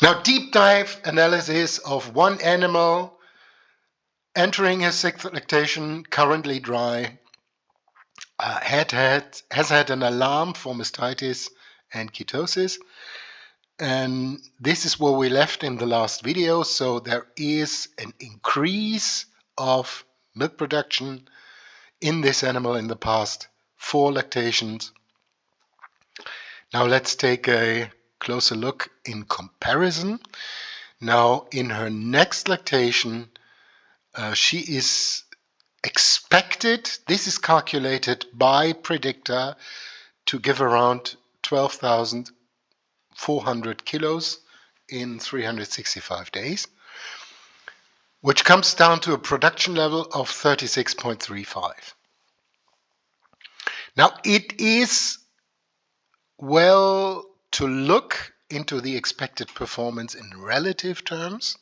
Now, deep dive analysis of one animal entering his sixth lactation, currently dry, has had an alarm for mastitis and ketosis. And this is where we left in the last video. So there is an increase of milk production in this animal in the past 4 lactations. Now let's take a closer look in comparison. Now in her next lactation, she is expected, this is calculated by Predicta, to give around 12,400 kilos in 365 days, which comes down to a production level of 36.35. Now it is well to look into the expected performance in relative terms.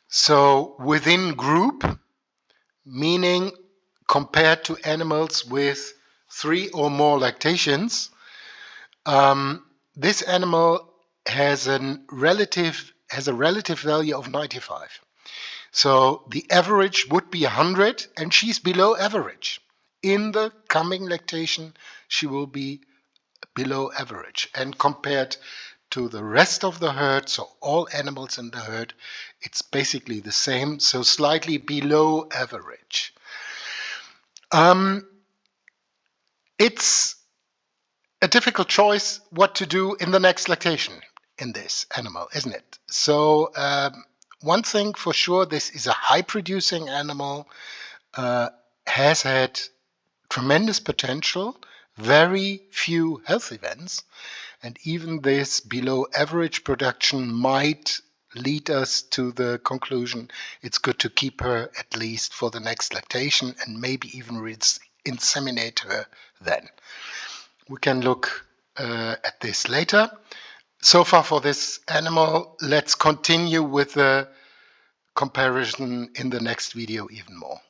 So within group, meaning compared to animals with 3 or more lactations, this animal has a relative value of 95. So the average would be 100, and she's below average. In the coming lactation, she will be below average. And compared to the rest of the herd, so all animals in the herd, it's basically the same, so slightly below average. It's a difficult choice what to do in the next lactation in this animal, isn't it? So one thing for sure, this is a high-producing animal, has had tremendous potential, very few health events, and even this below average production might lead us to the conclusion it's good to keep her at least for the next lactation and maybe even inseminate her then. We can look at this later. So far for this animal, let's continue with the comparison in the next video even more.